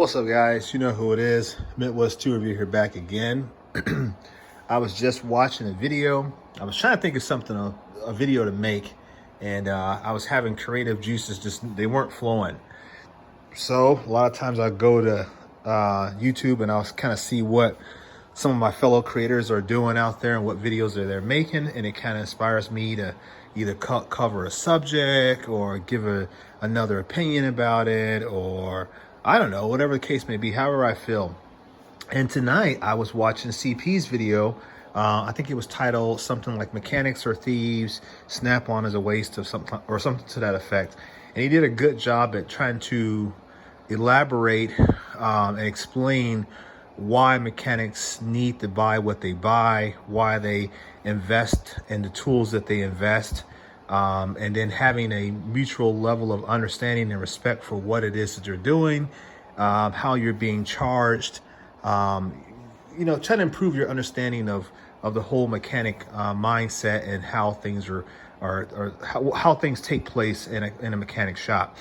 What's up, guys? You know who it is. Midwest 2 Review here, back again. I was just watching a video. I was trying to think of something, a video to make, and I was having creative juices, just they weren't flowing. So a lot of times I go to YouTube and I'll kind of see what some of my fellow creators are doing out there and what videos they're making, and it kind of inspires me to either cover a subject or give another opinion about it, or I don't know, whatever the case may be, however I feel. And tonight I was watching CP's video. I think it was titled something like Mechanics or Thieves, Snap-on is a Waste of something, or something to that effect. And he did a good job at trying to elaborate and explain why mechanics need to buy what they buy, why they invest in the tools that they invest, and then having a mutual level of understanding and respect for what it is that you're doing, how you're being charged, you know, trying to improve your understanding of the whole mechanic mindset and how things how things take place in a mechanic shop.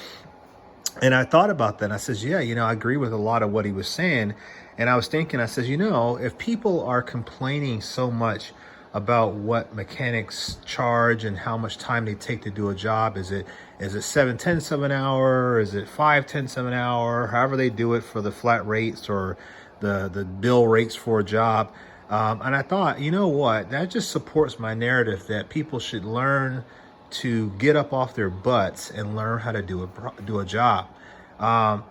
And I thought about that. And I says, yeah, you know, I agree with a lot of what he was saying. And I was thinking, I says, you know, if people are complaining so much about what mechanics charge and how much time they take to do a job, is it 7/10 of an hour? Is it 5/10 of an hour? However they do it for the flat rates or the bill rates for a job. And I thought, you know what, that just supports my narrative that people should learn to get up off their butts and learn how to do a job.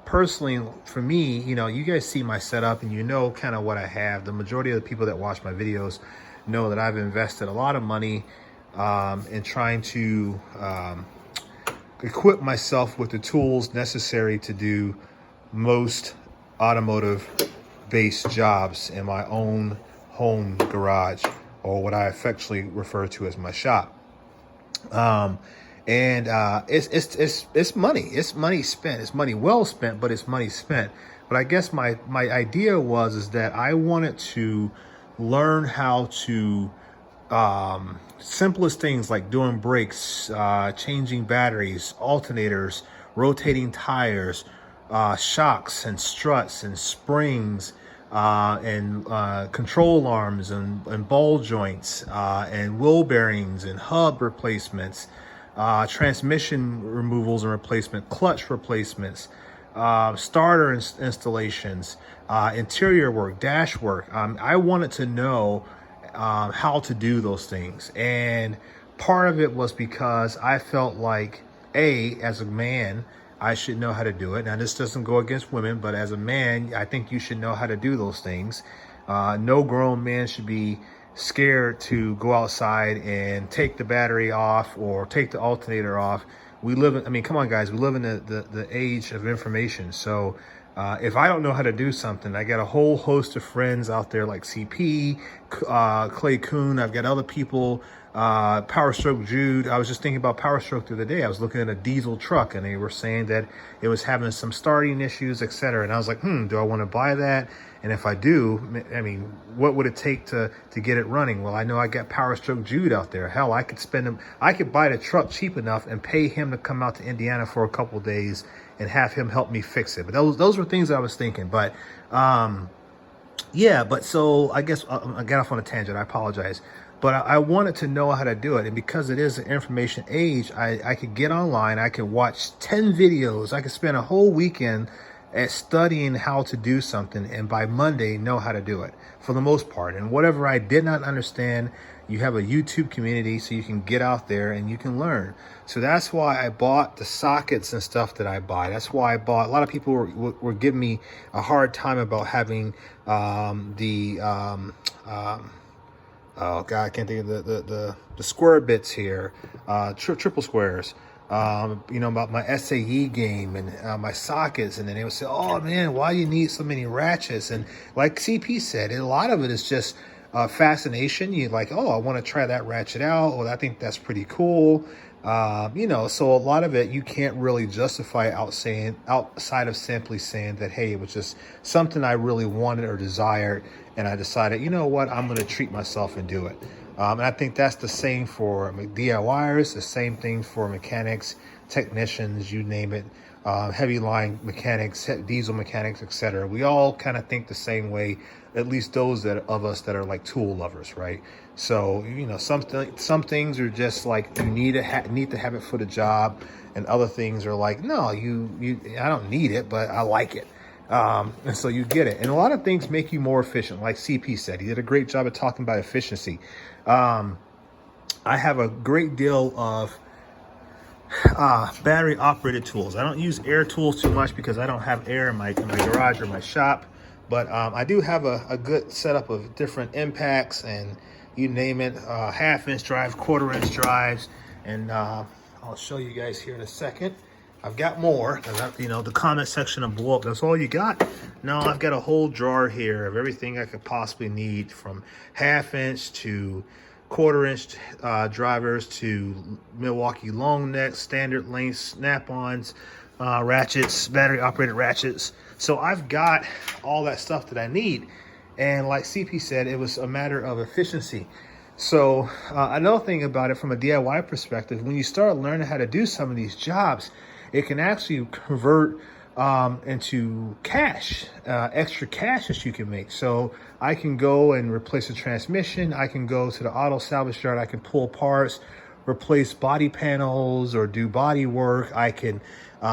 Personally, for me, you know, you guys see my setup and you know kind of what I have. The majority of the people that watch my videos know that I've invested a lot of money in trying to equip myself with the tools necessary to do most automotive-based jobs in my own home garage, or what I affectionately refer to as my shop. It's money. It's money spent. It's money well spent, but it's money spent. But I guess my idea is that I wanted to learn how to simplest things like doing brakes, changing batteries, alternators, rotating tires, shocks and struts and springs, and control arms and ball joints, and wheel bearings and hub replacements, transmission removals and replacement, clutch replacements, starter installations, interior work, dash work. I wanted to know how to do those things. And part of it was because I felt like, as a man, I should know how to do it. Now, this doesn't go against women, but as a man, I think you should know how to do those things. No grown man should be scared to go outside and take the battery off or take the alternator off. We live in, I mean, come on, guys, we live in the age of information. So if I don't know how to do something, I got a whole host of friends out there like CP, Clay Kuhn. I've got other people, Power Stroke Jude. I was just thinking about Power Stroke the other day. I was looking at a diesel truck and they were saying that it was having some starting issues, etc. And I was like, do I want to buy that? And if I do, I mean, what would it take to get it running? Well, I know I got Power Stroke Jude out there. Hell, I could buy the truck cheap enough and pay him to come out to Indiana for a couple days and have him help me fix it. But those were things I was thinking. But yeah, but so I guess I got off on a tangent. I apologize. But I wanted to know how to do it. And because it is an information age, I could get online. I could watch 10 videos. I could spend a whole weekend at studying how to do something, and by Monday know how to do it for the most part. And whatever I did not understand, you have a YouTube community so you can get out there and you can learn. So that's why I bought the sockets and stuff that I buy. That's why I bought, a lot of people were giving me a hard time about having oh God, I can't think of the square bits here, triple squares. You know, about my SAE game and my sockets, and then they would say, oh man, why do you need so many ratchets? And like CP said, a lot of it is just fascination. You're like, oh, I want to try that ratchet out, or I think that's pretty cool. You know, so a lot of it you can't really justify outside of simply saying that, hey, it was just something I really wanted or desired, and I decided, you know what, I'm going to treat myself and do it. And I think that's the same for DIYers, the same thing for mechanics, technicians, you name it. heavy line mechanics, diesel mechanics, etc. We all kind of think the same way, at least those of us that are like tool lovers, right? So, you know, some things are just like you need to have it for the job, and other things are like, no, I don't need it, but I like it. And so you get it. And a lot of things make you more efficient. Like CP said, he did a great job of talking about efficiency. I have a great deal of battery operated tools. I don't use air tools too much because I don't have air in my garage or my shop. But I do have a good setup of different impacts and you name it, 1/2-inch drives, 1/4-inch drives. And I'll show you guys here in a second. I've got more, you know, the comment section will blow up. That's all you got? No, I've got a whole drawer here of everything I could possibly need, from 1/2-inch to 1/4-inch drivers to Milwaukee long necks, standard length snap-ons, ratchets, battery operated ratchets. So I've got all that stuff that I need. And like CP said, it was a matter of efficiency. So another thing about it from a DIY perspective, when you start learning how to do some of these jobs, it can actually convert into cash, extra cash that you can make. So I can go and replace a transmission. I can go to the auto salvage yard. I can pull parts, replace body panels, or do body work. I can,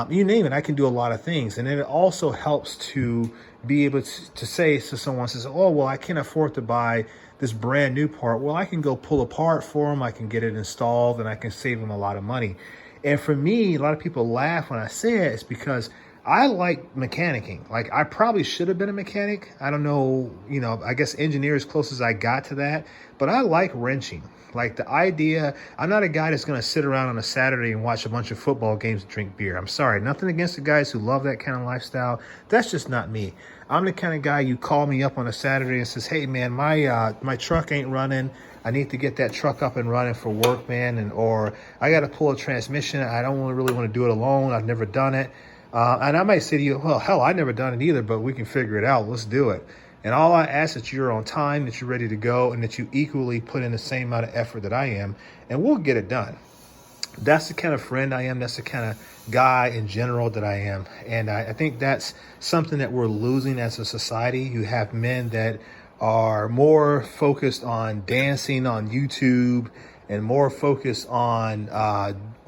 you name it, I can do a lot of things. And then it also helps to be able to say to someone, says, oh, well, I can't afford to buy this brand new part. Well, I can go pull a part for them. I can get it installed and I can save them a lot of money. And for me, a lot of people laugh when I say it. It's because I like mechanicking. Like, I probably should have been a mechanic. I don't know, you know, I guess engineer as close as I got to that. But I like wrenching. Like the idea, I'm not a guy that's going to sit around on a Saturday and watch a bunch of football games and drink beer. I'm sorry, nothing against the guys who love that kind of lifestyle. That's just not me. I'm the kind of guy you call me up on a Saturday and says, hey man, my truck ain't running. I need to get that truck up and running for work, man. Or I got to pull a transmission. I don't really want to do it alone. I've never done it. And I might say to you, well, hell, I've never done it either, but we can figure it out. Let's do it. And all I ask is that you're on time, that you're ready to go, and that you equally put in the same amount of effort that I am, and we'll get it done. That's the kind of friend I am. That's the kind of guy in general that I am. And I think that's something that we're losing as a society. You have men that are more focused on dancing on YouTube and more focused on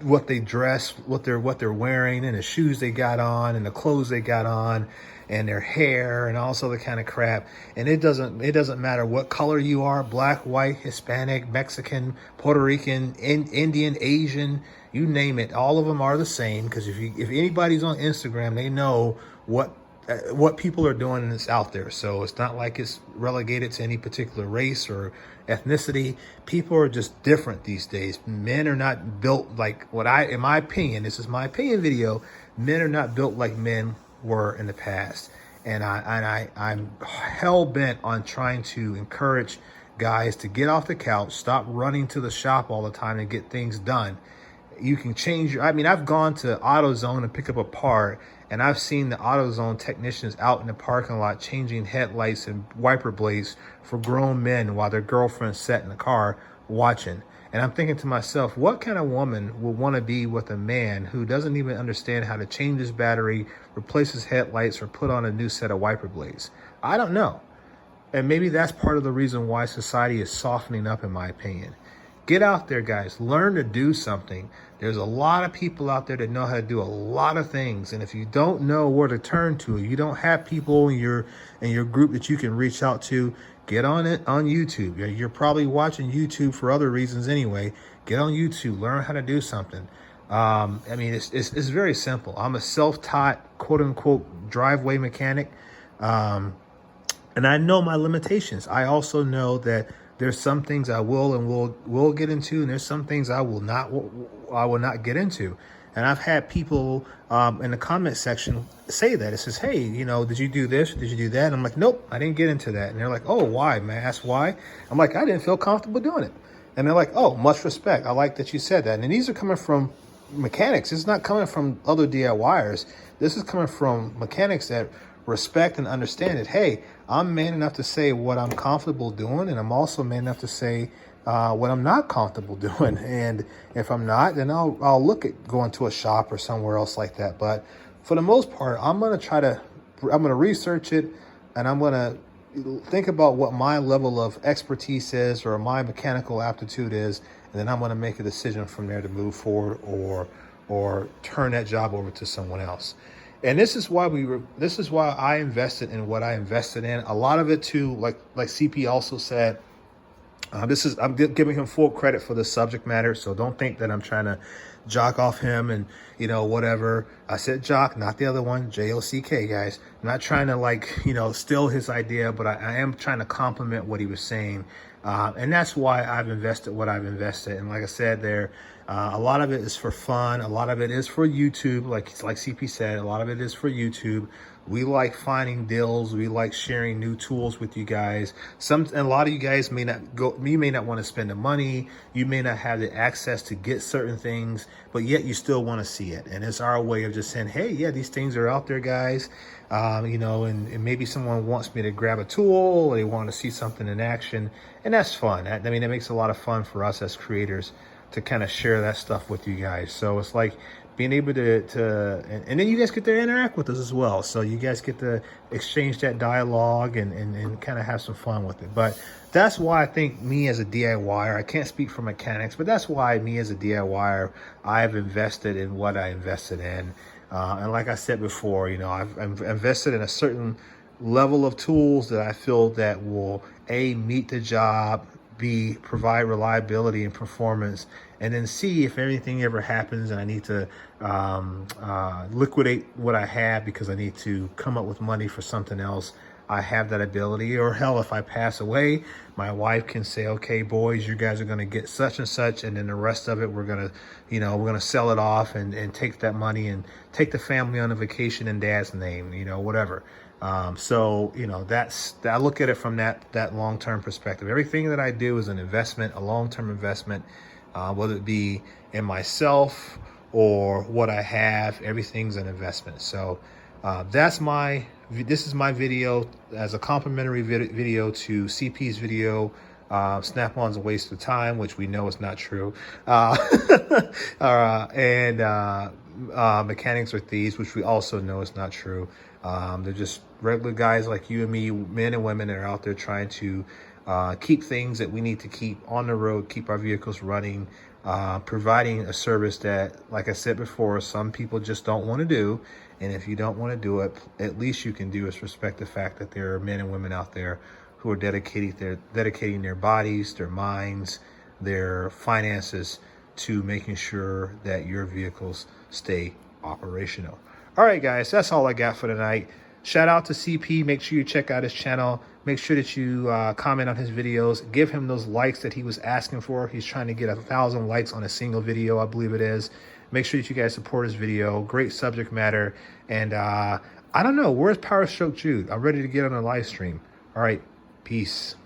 what they dress, what they're wearing, and the shoes they got on, and the clothes they got on, and their hair, and also the kind of crap. And it doesn't matter what color you are: black, white, Hispanic, Mexican, Puerto Rican, Indian, Asian, you name it. All of them are the same, because if anybody's on Instagram, they know what people are doing, and it's out there. So it's not like it's relegated to any particular race or ethnicity. People are just different these days. Men are not built like in my opinion, this is my opinion video, men are not built like men were in the past. And I'm hell-bent on trying to encourage guys to get off the couch, stop running to the shop all the time and get things done. You can change I've gone to AutoZone and pick up a part, and I've seen the AutoZone technicians out in the parking lot changing headlights and wiper blades for grown men while their girlfriends sat in the car watching. And I'm thinking to myself, what kind of woman would want to be with a man who doesn't even understand how to change his battery, replace his headlights, or put on a new set of wiper blades? I don't know. And maybe that's part of the reason why society is softening up, in my opinion. Get out there, guys. Learn to do something. There's a lot of people out there that know how to do a lot of things. And if you don't know where to turn to, you don't have people in your group that you can reach out to, get on it on YouTube. You're probably watching YouTube for other reasons anyway. Get on YouTube. Learn how to do something. It's very simple. I'm a self-taught, quote-unquote, driveway mechanic. And I know my limitations. I also know that there's some things I will and will get into, and there's some things I will not get into. And I've had people in the comment section say that. It says, hey, did you do this? Did you do that? And I'm like, nope, I didn't get into that. And they're like, oh, why? May I ask why? I'm like, I didn't feel comfortable doing it. And they're like, oh, much respect. I like that you said that. And these are coming from mechanics. It's not coming from other DIYers. This is coming from mechanics that respect and understand that, hey, I'm man enough to say what I'm comfortable doing, and I'm also man enough to say what I'm not comfortable doing. And if I'm not, then I'll look at going to a shop or somewhere else like that. But for the most part, I'm going to research it, and I'm going to think about what my level of expertise is or my mechanical aptitude is, and then I'm going to make a decision from there to move forward or turn that job over to someone else. And this is why I invested in what I invested in. A lot of it too, like CP also said, I'm giving him full credit for the subject matter, so don't think that I'm trying to jock off him and, whatever. I said jock, not the other one, J-O-C-K, guys. I'm not trying to steal his idea, but I am trying to complement what he was saying. And that's why I've invested what I've invested. And like I said there, a lot of it is for fun. A lot of it is for YouTube. Like CP said, a lot of it is for YouTube. We like finding deals. We like sharing new tools with you guys. And a lot of you guys may not want to spend the money. You may not have the access to get certain things, but yet you still want to see it. And it's our way of just saying, hey, yeah, these things are out there, guys. And maybe someone wants me to grab a tool, or they want to see something in action. And that's fun. It makes a lot of fun for us as creators to kind of share that stuff with you guys. So it's like being able and then you guys get to interact with us as well. So you guys get to exchange that dialogue and kind of have some fun with it. But that's why I think me as a DIYer, I can't speak for mechanics, but that's why me as a DIYer, I've invested in what I invested in. And like I said before, I've invested in a certain level of tools that I feel that will A, meet the job, B, provide reliability and performance, and then C, if anything ever happens and I need to liquidate what I have because I need to come up with money for something else, I have that ability. Or hell, if I pass away, my wife can say, okay, boys, you guys are going to get such and such, and then the rest of it, we're going to sell it off and take that money and take the family on a vacation in dad's name, whatever. So I look at it from that long-term perspective. Everything that I do is an investment, a long-term investment, whether it be in myself or what I have. Everything's an investment. So this is my video as a complimentary video to CP's video. Snap-on's a waste of time, which we know is not true. And mechanics are thieves, which we also know is not true. They're just regular guys like you and me, men and women that are out there trying to keep things that we need to keep on the road, keep our vehicles running, providing a service that, like I said before, some people just don't want to do. And if you don't want to do it, at least you can do is respect the fact that there are men and women out there who are dedicating their bodies, their minds, their finances to making sure that your vehicles stay operational. All right, guys, that's all I got for tonight. Shout out to CP. Make sure you check out his channel. Make sure that you comment on his videos. Give him those likes that he was asking for. He's trying to get 1,000 likes on a single video, I believe it is. Make sure that you guys support his video. Great subject matter. And I don't know, where's Power Stroke Jude? I'm ready to get on a live stream. All right, peace.